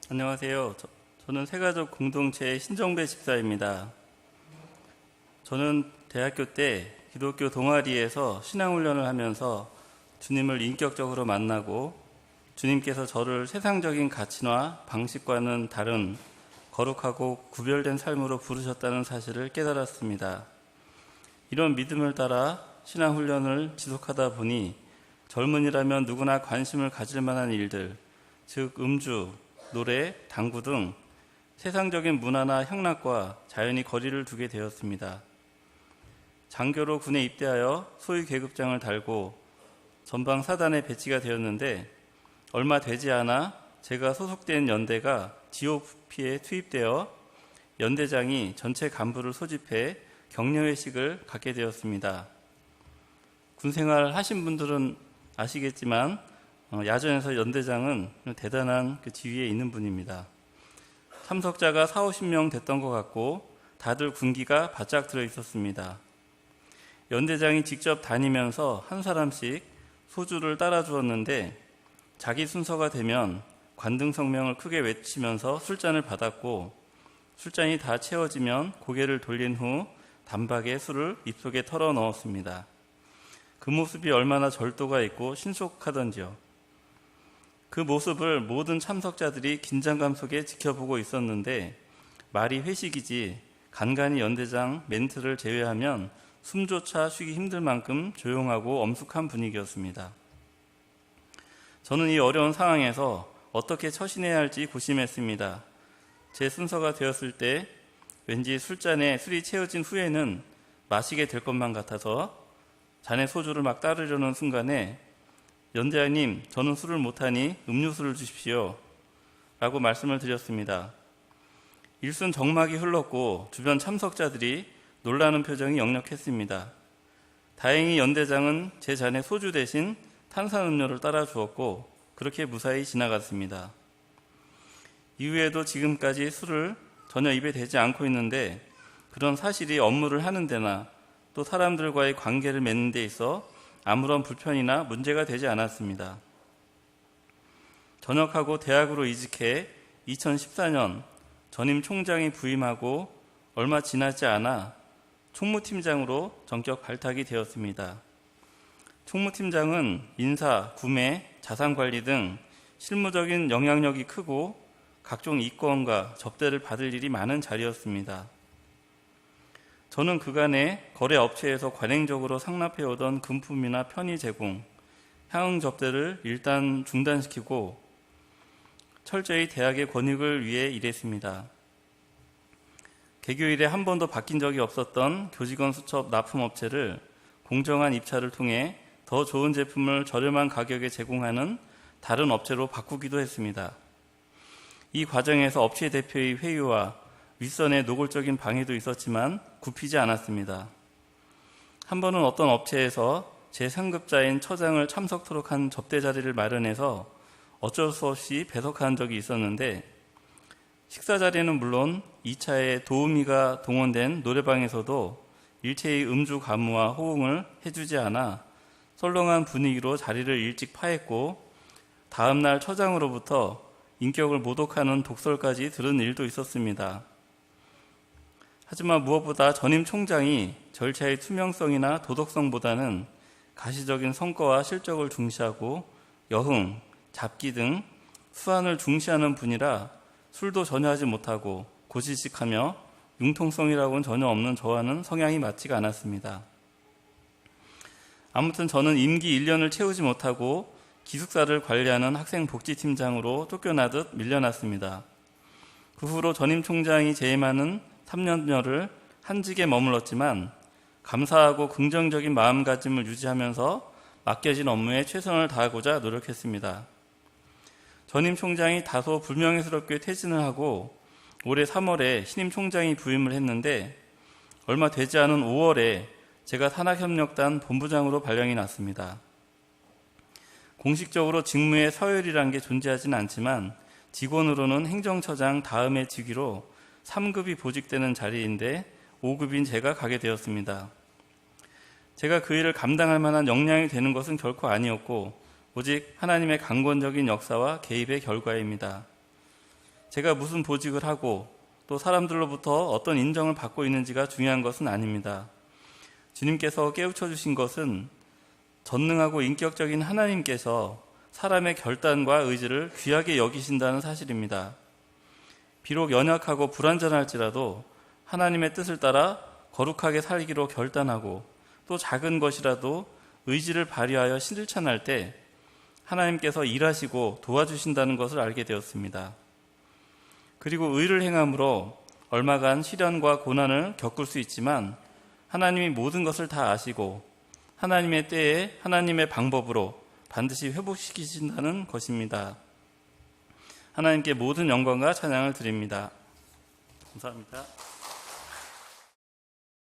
안녕하세요. 저는 새가족 공동체의 신정배 집사입니다. 저는 대학교 때 기독교 동아리에서 신앙훈련을 하면서 주님을 인격적으로 만나고 주님께서 저를 세상적인 가치나 방식과는 다른 거룩하고 구별된 삶으로 부르셨다는 사실을 깨달았습니다. 이런 믿음을 따라 신앙훈련을 지속하다 보니 젊은이라면 누구나 관심을 가질 만한 일들, 즉 음주, 노래, 당구 등 세상적인 문화나 향락과 자연히 거리를 두게 되었습니다. 장교로 군에 입대하여 소위 계급장을 달고 전방 사단에 배치가 되었는데 얼마 되지 않아 제가 소속된 연대가 GOP에 투입되어 연대장이 전체 간부를 소집해 격려회식을 갖게 되었습니다. 군생활 하신 분들은 아시겠지만 야전에서 연대장은 대단한 그 지위에 있는 분입니다. 참석자가 40-50명 됐던 것 같고 다들 군기가 바짝 들어 있었습니다. 연대장이 직접 다니면서 한 사람씩 소주를 따라 주었는데 자기 순서가 되면 관등성명을 크게 외치면서 술잔을 받았고 술잔이 다 채워지면 고개를 돌린 후 단박에 술을 입속에 털어 넣었습니다. 그 모습이 얼마나 절도가 있고 신속하던지요. 그 모습을 모든 참석자들이 긴장감 속에 지켜보고 있었는데 말이 회식이지 간간히 연대장 멘트를 제외하면 숨조차 쉬기 힘들 만큼 조용하고 엄숙한 분위기였습니다. 저는 이 어려운 상황에서 어떻게 처신해야 할지 고심했습니다. 제 순서가 되었을 때 왠지 술잔에 술이 채워진 후에는 마시게 될 것만 같아서 잔에 소주를 막 따르려는 순간에 연대장님, 저는 술을 못하니 음료수를 주십시오 라고 말씀을 드렸습니다. 일순 정막이 흘렀고 주변 참석자들이 놀라는 표정이 역력했습니다. 다행히 연대장은 제 잔에 소주 대신 탄산음료를 따라 주었고 그렇게 무사히 지나갔습니다. 이후에도 지금까지 술을 전혀 입에 대지 않고 있는데 그런 사실이 업무를 하는 데나 또 사람들과의 관계를 맺는 데 있어 아무런 불편이나 문제가 되지 않았습니다. 전역하고 대학으로 이직해 2014년 전임 총장이 부임하고 얼마 지나지 않아 총무팀장으로 전격 발탁이 되었습니다. 총무팀장은 인사, 구매, 자산관리 등 실무적인 영향력이 크고 각종 이권과 접대를 받을 일이 많은 자리였습니다. 저는 그간에 거래업체에서 관행적으로 상납해오던 금품이나 편의 제공, 향응 접대를 일단 중단시키고 철저히 대학의 권익을 위해 일했습니다. 개교 이래 한 번도 바뀐 적이 없었던 교직원 수첩 납품업체를 공정한 입찰을 통해 더 좋은 제품을 저렴한 가격에 제공하는 다른 업체로 바꾸기도 했습니다. 이 과정에서 업체 대표의 회유와 윗선의 노골적인 방해도 있었지만 굽히지 않았습니다. 한 번은 어떤 업체에서 제 상급자인 처장을 참석토록 한 접대 자리를 마련해서 어쩔 수 없이 배석한 적이 있었는데 식사 자리는 물론 2차에 도우미가 동원된 노래방에서도 일체의 음주 가무와 호응을 해주지 않아 설렁한 분위기로 자리를 일찍 파했고 다음날 처장으로부터 인격을 모독하는 독설까지 들은 일도 있었습니다. 하지만 무엇보다 전임 총장이 절차의 투명성이나 도덕성보다는 가시적인 성과와 실적을 중시하고 여흥, 잡기 등 수완을 중시하는 분이라 술도 전혀 하지 못하고 고지식하며 융통성이라고는 전혀 없는 저와는 성향이 맞지가 않았습니다. 아무튼 저는 임기 1년을 채우지 못하고 기숙사를 관리하는 학생복지팀장으로 쫓겨나듯 밀려났습니다. 그 후로 전임 총장이 재임하는 3년여를 한직에 머물렀지만 감사하고 긍정적인 마음가짐을 유지하면서 맡겨진 업무에 최선을 다하고자 노력했습니다. 전임 총장이 다소 불명예스럽게 퇴진을 하고 올해 3월에 신임 총장이 부임을 했는데 얼마 되지 않은 5월에 제가 산학협력단 본부장으로 발령이 났습니다. 공식적으로 직무에 서열이란 게 존재하지는 않지만 직원으로는 행정처장 다음의 직위로 3급이 보직되는 자리인데 5급인 제가 가게 되었습니다. 제가 그 일을 감당할 만한 역량이 되는 것은 결코 아니었고 오직 하나님의 강권적인 역사와 개입의 결과입니다. 제가 무슨 보직을 하고 또 사람들로부터 어떤 인정을 받고 있는지가 중요한 것은 아닙니다. 주님께서 깨우쳐 주신 것은 전능하고 인격적인 하나님께서 사람의 결단과 의지를 귀하게 여기신다는 사실입니다. 비록 연약하고 불완전할지라도 하나님의 뜻을 따라 거룩하게 살기로 결단하고 또 작은 것이라도 의지를 발휘하여 실천할 때 하나님께서 일하시고 도와주신다는 것을 알게 되었습니다. 그리고 의를 행함으로 얼마간 시련과 고난을 겪을 수 있지만 하나님이 모든 것을 다 아시고 하나님의 때에 하나님의 방법으로 반드시 회복시키신다는 것입니다. 하나님께 모든 영광과 찬양을 드립니다. 감사합니다.